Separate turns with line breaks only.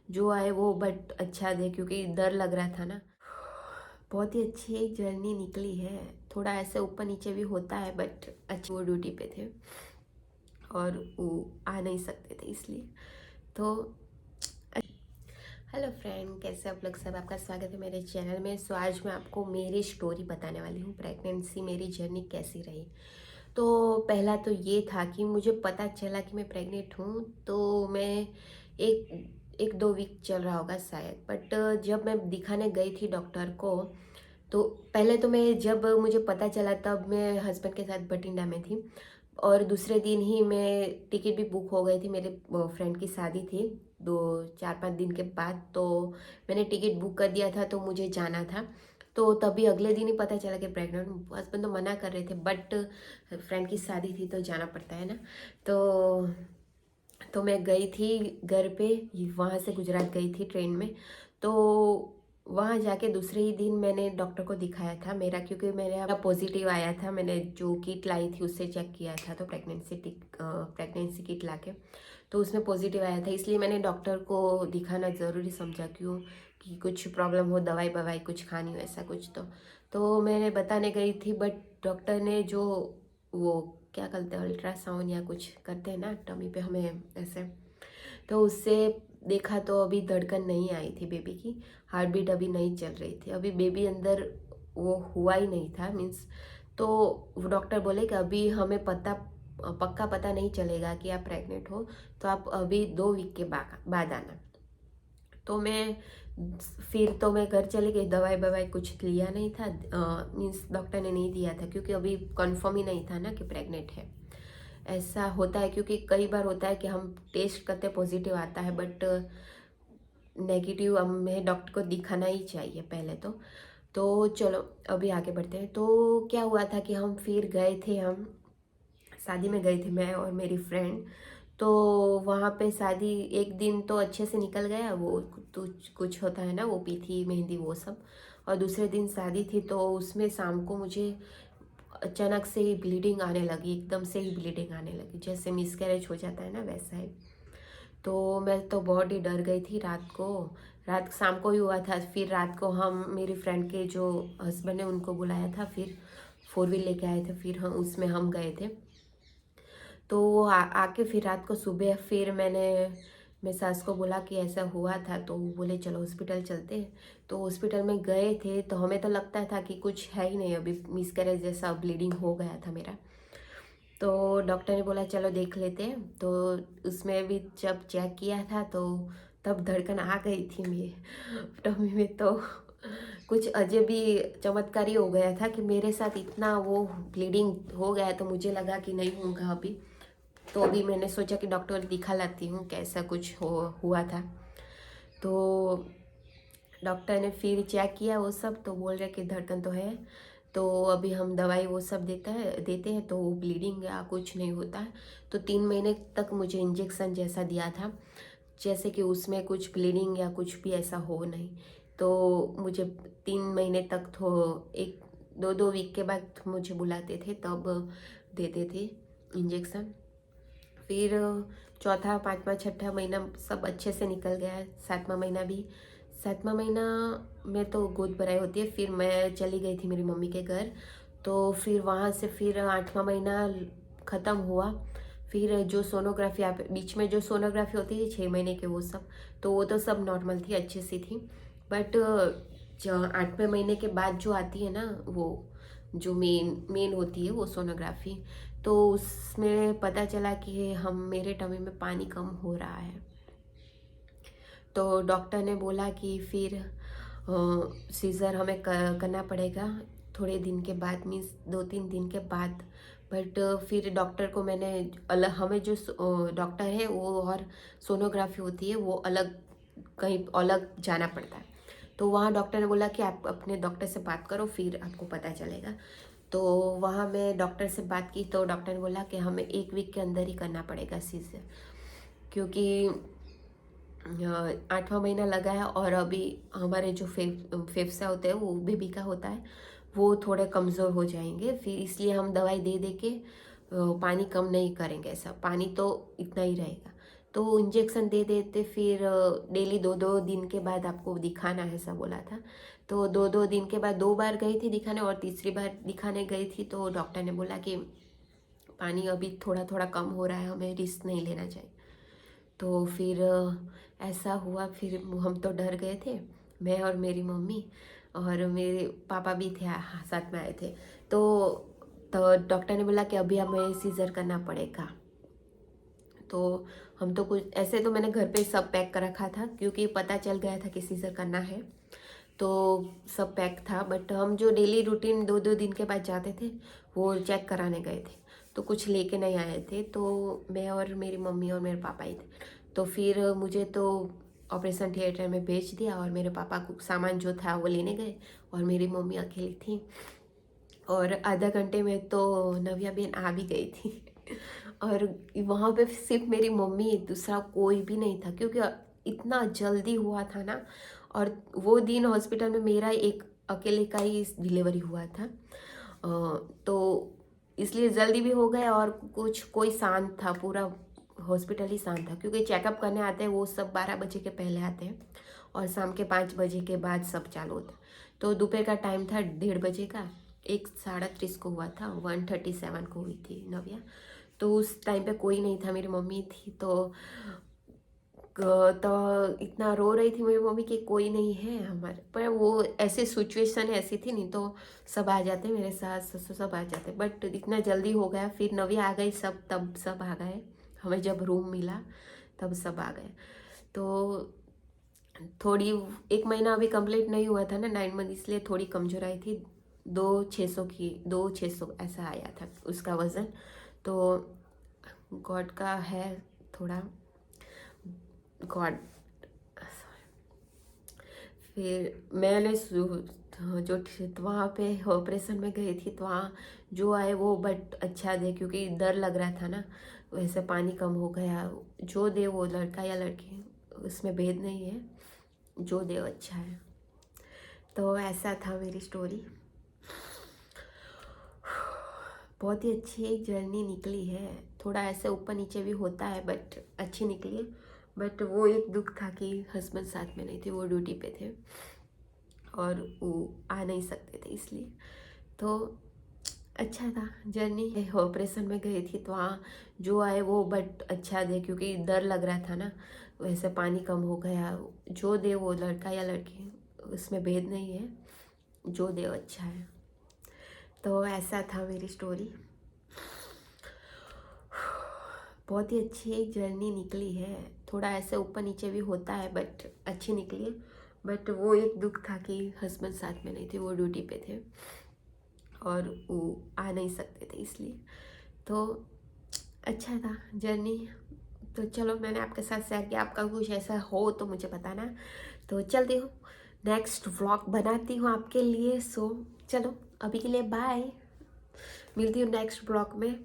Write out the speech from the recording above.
जो आए वो बट अच्छा दे, क्योंकि डर लग रहा था ना। बहुत ही अच्छी एक जर्नी निकली है। थोड़ा ऐसे ऊपर नीचे भी होता है बट अच्छी, वो ड्यूटी पे थे और वो आ नहीं सकते थे इसलिए। तो हेलो फ्रेंड, कैसे आप लोग सब? आपका स्वागत है मेरे चैनल में। सो आज मैं आपको मेरी स्टोरी बताने वाली हूँ, प्रेगनेंसी मेरी जर्नी कैसी रही। तो पहला तो ये था कि मुझे पता चला कि मैं प्रेग्नेंट हूँ तो मैं एक एक दो वीक चल रहा होगा शायद, बट जब मैं दिखाने गई थी डॉक्टर को, तो पहले तो मैं, जब मुझे पता चला तब मैं हस्बैंड के साथ बठिंडा में थी और दूसरे दिन ही मैं टिकट भी बुक हो गई थी। मेरे फ्रेंड की शादी थी 2 4 5 दिन के बाद, तो मैंने टिकट बुक कर दिया था तो मुझे जाना था। तो तभी अगले दिन ही पता चला कि प्रेग्नेंट हूँ। हस्बैंड तो मना कर रहे थे बट फ्रेंड की शादी थी तो जाना पड़ता है ना। तो मैं गई थी घर पे, वहाँ से गुजरात गई थी ट्रेन में। तो वहाँ जाके दूसरे ही दिन मैंने डॉक्टर को दिखाया था मेरा, क्योंकि मेरा पॉजिटिव आया था। मैंने जो किट लाई थी उससे चेक किया था, तो प्रेगनेंसी किट ला के तो उसमें पॉजिटिव आया था। इसलिए मैंने डॉक्टर को दिखाना ज़रूरी समझा, क्यों कि कुछ प्रॉब्लम हो, दवाई ववाई कुछ खानी हो ऐसा कुछ। तो मैंने बताने गई थी बट डॉक्टर ने जो वो क्या करते हैं, अल्ट्रासाउंड या कुछ करते हैं ना टमी पे हमें ऐसे, तो उससे देखा तो अभी धड़कन नहीं आई थी बेबी की। हार्ट बीट अभी नहीं चल रही थी, अभी बेबी अंदर वो हुआ ही नहीं था मीन्स। तो वो डॉक्टर बोले कि अभी हमें पक्का पता नहीं चलेगा कि आप प्रेग्नेंट हो, तो आप अभी 2 वीक के बाद आना। तो मैं फिर तो मैं घर चली गई। दवाई ववाई कुछ लिया नहीं था, मीन्स डॉक्टर ने नहीं दिया था, क्योंकि अभी कंफर्म ही नहीं था ना कि प्रेग्नेंट है। ऐसा होता है क्योंकि कई बार होता है कि हम टेस्ट करते पॉजिटिव आता है बट नेगेटिव, हमें डॉक्टर को दिखाना ही चाहिए पहले तो चलो अभी आगे बढ़ते हैं। तो क्या हुआ था कि हम फिर गए थे, हम शादी में गए थे मैं और मेरी फ्रेंड। तो वहाँ पे शादी एक दिन तो अच्छे से निकल गया, वो तो कुछ होता है ना, वो पीठी मेहंदी वो सब। और दूसरे दिन शादी थी तो उसमें शाम को मुझे अचानक से ही ब्लीडिंग आने लगी, एकदम से ही ब्लीडिंग आने लगी, जैसे मिसकैरेज हो जाता है ना वैसा ही। तो मैं तो बहुत ही डर गई थी रात को। रात शाम को ही हुआ था। फिर रात को हम, मेरी फ्रेंड के जो हस्बैंड ने उनको बुलाया था, फिर 4 व्हील लेके आए थे, फिर हम उसमें हम गए थे। तो वो आके फिर रात को सुबह फिर मैं सास को बोला कि ऐसा हुआ था, तो वो बोले चलो हॉस्पिटल चलते हैं। तो हॉस्पिटल में गए थे तो हमें तो लगता था कि कुछ है ही नहीं, अभी मिसकैरेज जैसा ब्लीडिंग हो गया था मेरा। तो डॉक्टर ने बोला चलो देख लेते हैं। तो उसमें भी जब चेक किया था तो तब धड़कन आ गई थी मेरे टमी में। तो कुछ अजब ही चमत्कारी हो गया था कि मेरे साथ इतना वो ब्लीडिंग हो गया, तो मुझे लगा कि नहीं होगा अभी। तो अभी मैंने सोचा कि डॉक्टर को दिखा लाती हूँ कैसा कुछ हुआ था। तो डॉक्टर ने फिर चेक किया वो सब, तो बोल रहे कि धड़कन तो है। तो अभी हम दवाई वो सब देते हैं तो ब्लीडिंग या कुछ नहीं होता है। तो 3 महीने तक मुझे इंजेक्शन जैसा दिया था, जैसे कि उसमें कुछ ब्लीडिंग या कुछ भी ऐसा हो नहीं। तो मुझे 3 महीने तक तो एक 2 वीक के बाद मुझे बुलाते थे, तब देते थे इंजेक्शन। फिर चौथा पाँचवा छठा महीना सब अच्छे से निकल गया। 7वां महीना भी, 7वां महीना में तो गोद भराई होती है। फिर मैं चली गई थी मेरी मम्मी के घर। तो फिर वहाँ से फिर 8वां महीना ख़त्म हुआ। फिर जो सोनोग्राफी, आप बीच में जो सोनोग्राफी होती थी 6 महीने के, वो सब तो वो तो सब नॉर्मल थी, अच्छी सी थी। बट जो 8वें महीने के बाद जो आती है ना, वो जो मेन मेन होती है वो सोनोग्राफी, तो उसमें पता चला कि हम मेरे टमी में पानी कम हो रहा है। तो डॉक्टर ने बोला कि फिर सीज़र हमें करना पड़ेगा थोड़े दिन के बाद, मीन्स 2 3 दिन के बाद। बट फिर डॉक्टर को मैंने अलग, हमें जो डॉक्टर है वो और सोनोग्राफी होती है वो अलग, कहीं अलग जाना पड़ता है। तो वहाँ डॉक्टर ने बोला कि आप अपने डॉक्टर से बात करो फिर आपको पता चलेगा। तो वहाँ मैं डॉक्टर से बात की तो डॉक्टर ने बोला कि हमें 1 वीक के अंदर ही करना पड़ेगा सीज़र, क्योंकि 8वां महीना लगा है और अभी हमारे जो फेफसा होते हैं वो बेबी का होता है, वो थोड़े कमज़ोर हो जाएंगे। फिर इसलिए हम दवाई दे दे के पानी कम नहीं करेंगे, ऐसा पानी तो इतना ही रहेगा। तो इंजेक्शन दे देते, फिर डेली 2-2 दिन के बाद आपको दिखाना है, ऐसा बोला था। तो 2-2 दिन के बाद 2 बार गई थी दिखाने, और तीसरी बार दिखाने गई थी तो डॉक्टर ने बोला कि पानी अभी थोड़ा थोड़ा कम हो रहा है, हमें रिस्क नहीं लेना चाहिए। तो फिर ऐसा हुआ, फिर हम तो डर गए थे, मैं और मेरी मम्मी, और मेरे पापा भी थे, साथ में आए थे। तो डॉक्टर ने बोला कि अभी हमें सीज़र करना पड़ेगा। तो हम तो कुछ ऐसे, तो मैंने घर पे सब पैक कर रखा था क्योंकि पता चल गया था कि सीज़र करना है, तो सब पैक था। बट हम जो डेली रूटीन 2-2 दिन के बाद जाते थे वो चेक कराने गए थे, तो कुछ लेके नहीं आए थे। तो मैं और मेरी मम्मी और मेरे पापा ही थे। तो फिर मुझे तो ऑपरेशन थिएटर में भेज दिया, और मेरे पापा को सामान जो था वो लेने गए, और मेरी मम्मी अकेली थी। और आधा घंटे में तो नव्या बहन आ भी गई थी और वहाँ पे सिर्फ मेरी मम्मी, दूसरा कोई भी नहीं था, क्योंकि इतना जल्दी हुआ था ना। और वो दिन हॉस्पिटल में मेरा एक अकेले का ही डिलीवरी हुआ था, तो इसलिए जल्दी भी हो गया, और कुछ कोई शांत था, पूरा हॉस्पिटल ही शांत था, क्योंकि चेकअप करने आते हैं वो सब 12 बजे के पहले आते हैं, और शाम के 5 बजे के बाद सब चालू होता है। तो दोपहर का टाइम था, 1:30 का, 1:37 को हुआ था, 1:37 को हुई थी नव्या। तो उस टाइम पे कोई नहीं था, मेरी मम्मी थी। तो इतना रो रही थी मेरी मम्मी कि कोई नहीं है हमारे पर। वो ऐसी सिचुएशन ऐसी थी, नहीं तो सब आ जाते, मेरे सास ससुर सब आ जाते, बट इतना जल्दी हो गया। फिर नव्या आ गई, सब तब सब आ गए, हमें जब रूम मिला तब सब आ गए। तो थोड़ी 1 महीना अभी कंप्लीट नहीं हुआ था ना, 9 मंथ, इसलिए थोड़ी कमजोर आई थी। 2,600 ऐसा आया था उसका वज़न। तो गॉड का है थोड़ा, गॉड। फिर मैंने जो वहाँ पे ऑपरेशन में गई थी, तो वहाँ जो आए वो बट अच्छा दे, क्योंकि डर लग रहा था ना। वैसे पानी कम हो गया, जो दे वो लड़का या लड़की उसमें भेद नहीं है, जो दे वो अच्छा है। तो ऐसा था मेरी स्टोरी। बहुत ही अच्छी एक जर्नी निकली है, थोड़ा ऐसे ऊपर नीचे भी होता है बट अच्छी निकली है। बट वो एक दुख था कि हस्बैंड साथ में नहीं थे, वो ड्यूटी पे थे और वो आ नहीं सकते थे, इसलिए। तो अच्छा था जर्नी। ऑपरेशन में गई थी, तो वहाँ जो आए वो बट अच्छा दे, क्योंकि डर लग रहा था ना। वैसे पानी कम हो गया, जो दे वो लड़का या लड़की उसमें भेद नहीं है, जो दे वो अच्छा है। तो ऐसा था मेरी स्टोरी। बहुत ही अच्छी एक जर्नी निकली है, थोड़ा ऐसे ऊपर नीचे भी होता है बट अच्छी निकली है। बट वो एक दुख था कि हस्बैंड साथ में नहीं थे, वो ड्यूटी पे थे और वो आ नहीं सकते थे, इसलिए। तो अच्छा था जर्नी। तो चलो, मैंने आपके साथ शेयर किया, आपका कुछ ऐसा हो तो मुझे बताना। तो चलती हूँ, नेक्स्ट व्लॉग बनाती हूँ आपके लिए। सो चलो, अभी के लिए बाय, मिलती हूँ नेक्स्ट व्लॉग में।